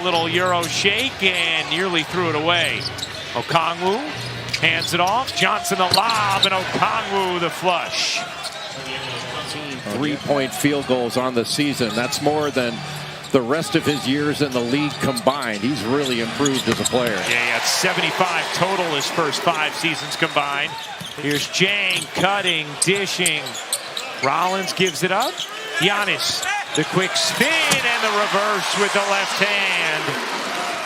Little Euro shake and nearly threw it away. Okongwu hands it off. Johnson the lob and Okongwu the flush. 3-point field goals on the season. That's more than the rest of his years in the league combined. He's really improved as a player. Yeah, he had 75 total his first 5 seasons combined. Here's Jang cutting, dishing. Rollins gives it up. Giannis, the quick spin and the reverse with the left hand.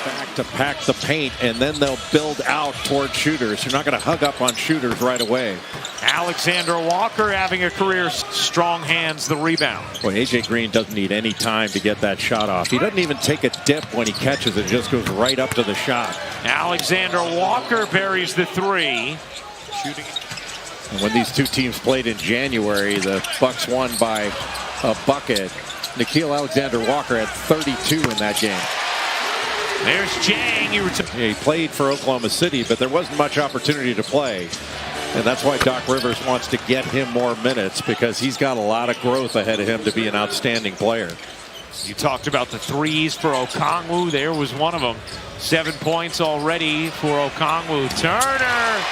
Back to pack the paint, and then they'll build out toward shooters. You're not going to hug up on shooters right away. Alexander Walker having a career. Strong hands the rebound. Boy, A.J. Green doesn't need any time to get that shot off. He doesn't even take a dip when he catches it. Just goes right up to the shot. Alexander Walker buries the 3. Shooting. And when these two teams played in January, the Bucks won by a bucket. Nickeil Alexander-Walker had 32 in that game. There's Jang. He played for Oklahoma City, but there wasn't much opportunity to play. And that's why Doc Rivers wants to get him more minutes, because he's got a lot of growth ahead of him to be an outstanding player. You talked about the threes for Okongwu. There was one of them. 7 points already for Okongwu. Turner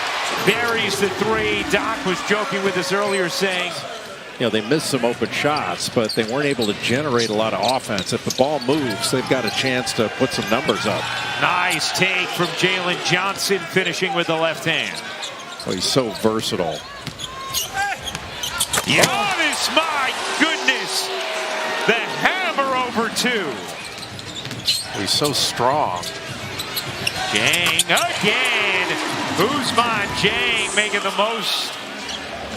buries the 3. Doc was joking with us earlier saying, you know, they missed some open shots, but they weren't able to generate a lot of offense. If the ball moves, they've got a chance to put some numbers up. Nice take from Jalen Johnson, finishing with the left hand. Oh, he's so versatile. Giannis, my goodness. The hammer over 2. He's so strong. Jang again. Usman Jang making the most.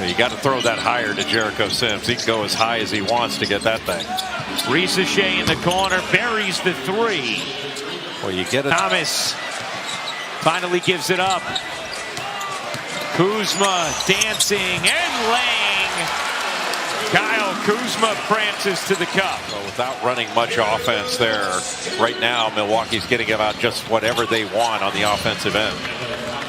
You got to throw that higher to Jericho Sims. He can go as high as he wants to get that thing. Ricochet in the corner buries the 3. Well, you get it. Thomas finally gives it up. Kuzma dancing and laying. Kyle Kuzma prances to the cup. Well, without running much offense there, right now Milwaukee's getting about just whatever they want on the offensive end.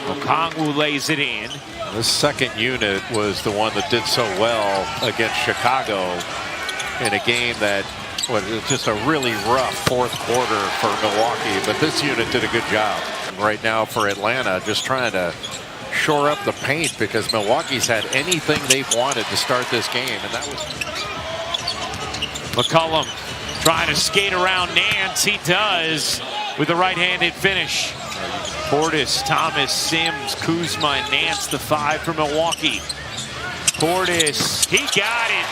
Okongwu lays it in. This second unit was the one that did so well against Chicago in a game that was just a really rough fourth quarter for Milwaukee, but this unit did a good job. Right now for Atlanta, just trying to shore up the paint, because Milwaukee's had anything they've wanted to start this game, and that was McCollum trying to skate around Nance. He does with the right-handed finish. Portis, Thomas, Sims, Kuzma, and Nance, the 5 for Milwaukee. Portis, he got it.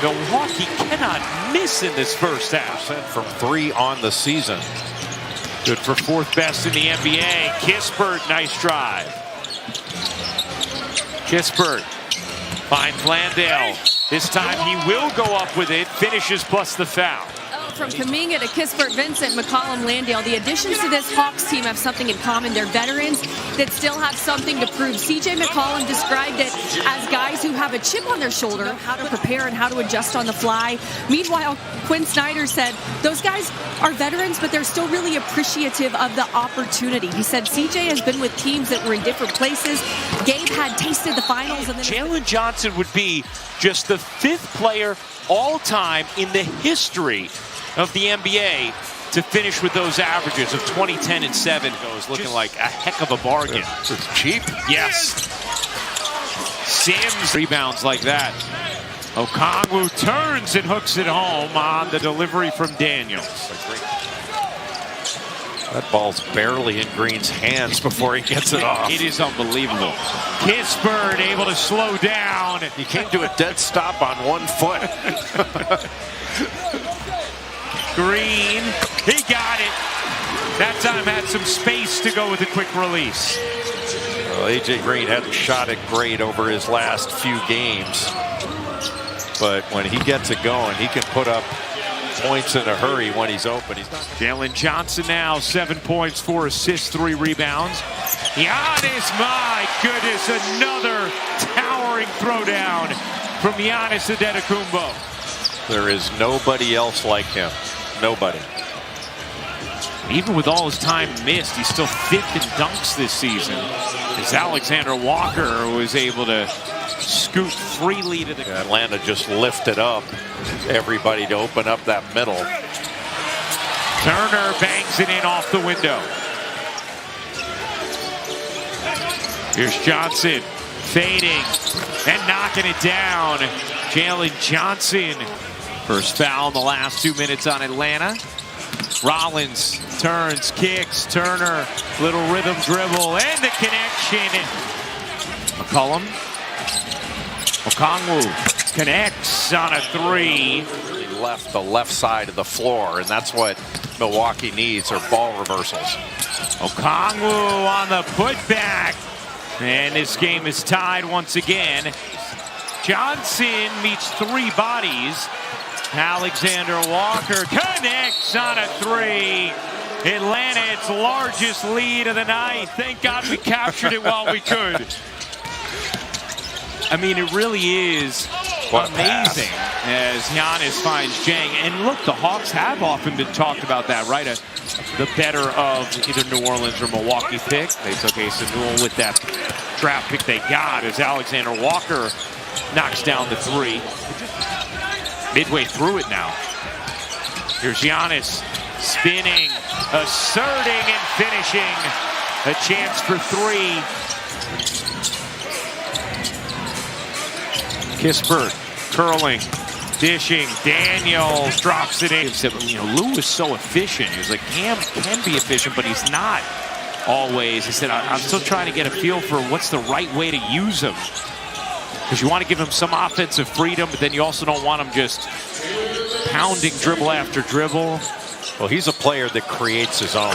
Milwaukee cannot miss in this first half. From 3 on the season. Good for 4th best in the NBA. Kispert, nice drive. Kispert finds Landale. This time he will go up with it. Finishes plus the foul. From Kuminga to Kispert, Vincent, McCollum, Landale, the additions to this Hawks team have something in common. They're veterans that still have something to prove. CJ McCollum described it as guys who have a chip on their shoulder, how to prepare and how to adjust on the fly. Meanwhile, Quinn Snyder said those guys are veterans, but they're still really appreciative of the opportunity. He said CJ has been with teams that were in different places. Gabe had tasted the finals. And then Jalen Johnson would be just the 5th player all-time in the history of the NBA to finish with those averages of 20, 10, and 7. Goes looking like a heck of a bargain. It's cheap. Yes. Sims rebounds like that. Okongwu turns and hooks it home on the delivery from Daniels. That ball's barely in Green's hands before he gets it off. It is unbelievable. Kispert able to slow down. He came to a dead stop on 1 foot. Green, he got it. That time had some space to go with a quick release. Well, A.J. Green hadn't shot it great over his last few games. But when he gets it going, he can put up points in a hurry when he's open. Jalen Johnson now 7 points, 4 assists, 3 rebounds. Giannis, my goodness, another towering throwdown from Giannis Antetokounmpo. There is nobody else like him. Nobody. Even with all his time missed, he's still 5th in dunks this season. As Alexander Walker was able to scoot freely to the... Atlanta just lifted up everybody to open up that middle. Turner bangs it in off the window. Here's Johnson fading and knocking it down. Jalen Johnson. First foul in the last 2 minutes on Atlanta. Rollins turns, kicks, Turner, little rhythm dribble, and the connection. McCollum. Okongwu connects on a three. He left the left side of the floor, and that's what Milwaukee needs, are ball reversals. Okongwu on the putback. And this game is tied once again. Johnson meets three bodies. Alexander Walker connects on a three. Atlanta, its largest lead of the night. Thank God we captured it while we could. I mean, it really is amazing as Giannis finds Jang. And look, the Hawks have often been talked about that, right? The better of either New Orleans or Milwaukee pick. They took Asa Newell with that draft pick they got as Alexander Walker knocks down the three. Midway through it now. Here's Giannis spinning, asserting, and finishing. A chance for three. Kispert curling, dishing. Daniels drops it in. You know, Lou is so efficient. He was like, Cam can be efficient, but he's not always. He said, I'm still trying to get a feel for what's the right way to use him. Because you want to give him some offensive freedom, but then you also don't want him just pounding dribble after dribble. Well, he's a player that creates his own.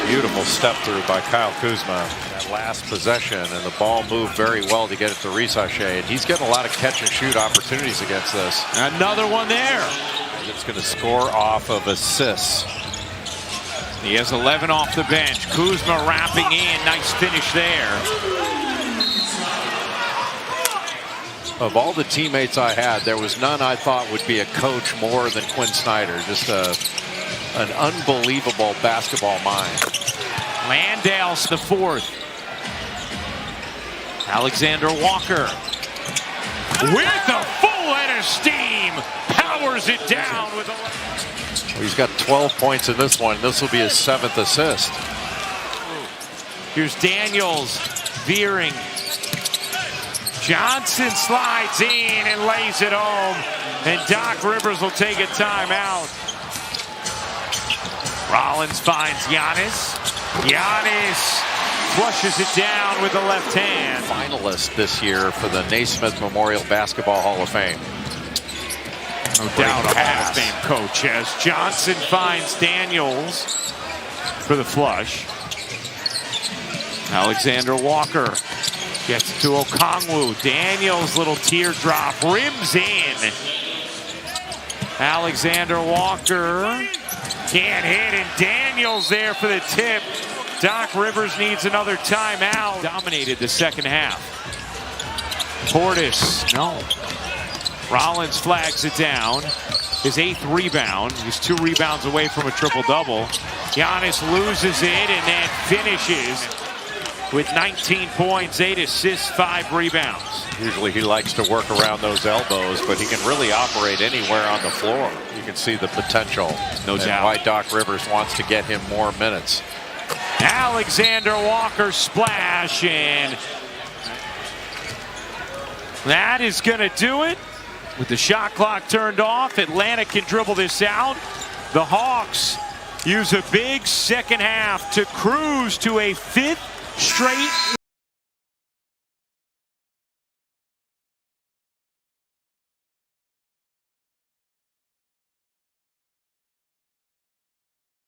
Beautiful step through by Kyle Kuzma. That last possession, and the ball moved very well to get it to Risachet. And he's getting a lot of catch and shoot opportunities against this. Another one there. It's going to score off of assists. He has 11 off the bench. Kuzma wrapping in. Nice finish there. Of all the teammates I had, there was none I thought would be a coach more than Quinn Snyder. Just an unbelievable basketball mind. Landale's the fourth. Alexander Walker with a full head of steam. Powers it down with a... Well, he's got 12 points in this one. This will be his 7th assist. Here's Daniels veering. Johnson slides in and lays it home. And Doc Rivers will take a timeout. Rollins finds Giannis. Giannis flushes it down with the left hand. Finalist this year for the Naismith Memorial Basketball Hall of Fame. No doubt a Hall of Fame coach as Johnson finds Daniels for the flush. Alexander Walker gets to Okongwu. Daniels, little teardrop, rims in. Alexander Walker can't hit, and Daniels there for the tip. Doc Rivers needs another timeout. Dominated the second half. Portis, no. Rollins flags it down. His 8th rebound. He's 2 rebounds away from a triple-double. Giannis loses it and then finishes with 19 points, 8 assists, 5 rebounds. Usually he likes to work around those elbows, but he can really operate anywhere on the floor. You can see the potential. No doubt. Why Doc Rivers wants to get him more minutes. Alexander Walker splash, and that is going to do it. With the shot clock turned off, Atlanta can dribble this out. The Hawks use a big second half to cruise to a 5th straight